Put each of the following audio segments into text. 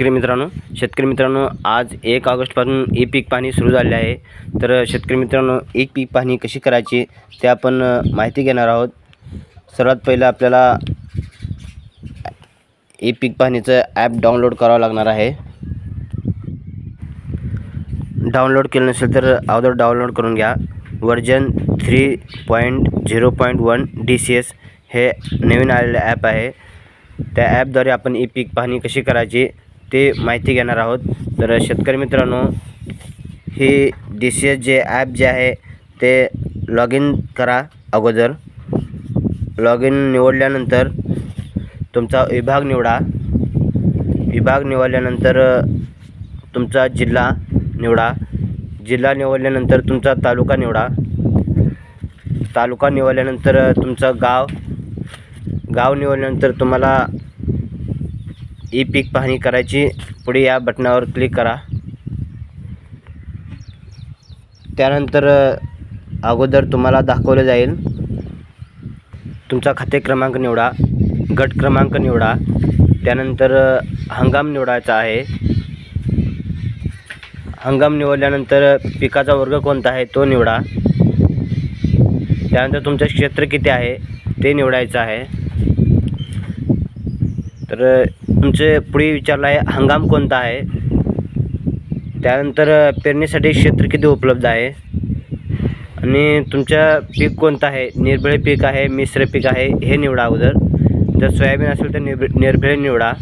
शेतकरी मित्रांनो आज 1 ऑगस्टपासून ई पीक पाहणी सुरू झाले आहे। तर शेतकरी मित्रांनो ई पीक पाहणी कशी करायची ते आपण माहिती घेणार आहोत। सर्वात पहिला आपल्याला ई पीक पाहणीचं ॲप डाउनलोड करावं लागणार आहे। डाउनलोड केलं नसेल तर अगोदर डाउनलोड करून घ्या। वर्जन 3.0.1 DCS हे नवीन आलेले ॲप आहे। त्या ॲपद्वारे आपण ई पीक पाहणी कशी करायची ते माहिती घेणार आहोत। तर शेतकरी मित्रांनो ही DCS जे ॲप जे आहे ते लॉग इन करा। अगोदर लॉग इन निवडल्यानंतर तुमचा विभाग निवडा। विभाग निवडल्यानंतर तुमचा जिल्हा निवडा। जिल्हा निवडल्यानंतर तुमचा तालुका निवडा। तालुका निवडल्यानंतर तुमचा गाव निवडल्यानंतर तुम्हाला ई पीक पाहणी करायची। पुढे या बटनावर क्लिक करा। त्यानंतर अगोदर तुम्हाला दाखवले जाईल तुमचा खाते क्रमांक निवडा, गट क्रमांक निवडा। त्यानंतर हंगाम निवडायचा आहे। हंगाम निवडल्यानंतर पिकाचा वर्ग कोणता आहे तो निवडा। त्यानंतर तुमचे क्षेत्र किती आहे ते निवडायचं आहे। तर तुमचे पुढे विचारलं आहे हंगाम कोणता आहे। त्यानंतर पेरणीसाठी क्षेत्र किती उपलब्ध आहे आणि तुमच्या पीक कोणतं आहे, निर्भेळ पीक आहे मिश्र पीक आहे हे निवडा अगोदर। जर सोयाबीन असेल तर निर्भेळ निवडा।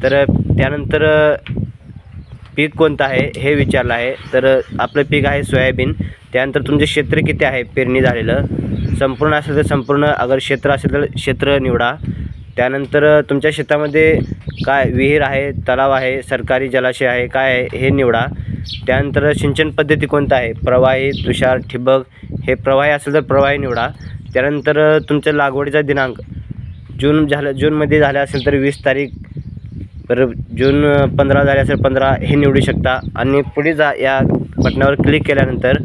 तर त्यानंतर पीक कोणतं आहे हे विचारलं आहे। तर आपलं पीक आहे सोयाबीन। त्यानंतर तुमचे क्षेत्र किती आहे पेरणी झालेलं, संपूर्ण असेल तर संपूर्ण, अगर क्षेत्र असेल तर क्षेत्र निवडा। त्यानंतर तुमच्या शेतामध्ये काय विहीर आहे, तलाव आहे, सरकारी जलाशय आहे काय आहे हे निवडा। त्यानंतर सिंचन पद्धती कोणता आहे, प्रवाही, तुषार, ठिबक। हे प्रवाही असेल तर प्रवाही निवडा। त्यानंतर तुमच्या लागवडीचा दिनांक जूनमध्ये झाला असेल तर 20 तारीख, तर जून 15 झाले असेल 15 हे निवडू शकता। आणि पुढे या बटनावर क्लिक केल्यानंतर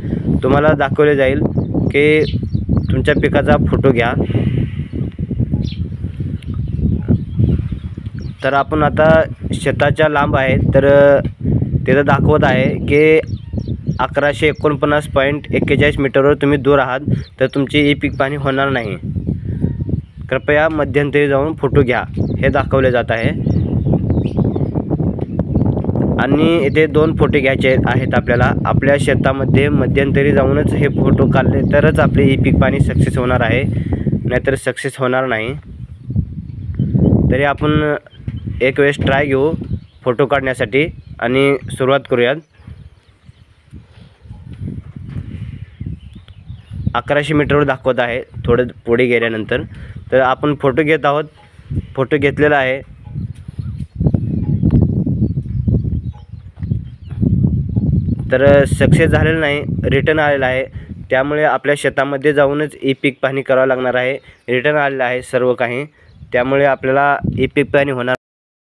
तुम्हाला दाखवले जाईल की तुमच्या पिकाचा फोटो घ्या। तर आपण आता शेताच्या लांब आहे तर तिथं दाखवत आहे की 1149.41 मीटरवर तुम्ही दूर आहात तर तुमची ई पीक पाहणी होणार नाही। कृपया मध्यंतरी जाऊन फोटो घ्या हे दाखवले जात आहे। आणि इथे 2 फोटो घ्यायचे आहेत आपल्याला। आपल्या शेतामध्ये मध्यंतरी जाऊनच हे फोटो काढले तरच आपले ई पीक पाहणी सक्सेस होणार आहे, नाहीतर सक्सेस होणार नाही। तरी आपण एक वेळेस ट्राय घेऊ फोटो काढण्यासाठी आणि सुरुवात करूयात। 1100 मीटरवर दाखवत आहे। थोडं पुढे गेल्यानंतर तर आपण फोटो घेत आहोत। फोटो घेतलेला आहे। तर सक्सेस झालेलं नाही, रिटर्न आलेला आहे। त्यामुळे आपल्या शेतामध्ये जाऊनच ई पीक पाहणी करावं लागणार आहे। रिटर्न आलेलं आहे सर्व काही, त्यामुळे आपल्याला ई पीक पाहणी होणार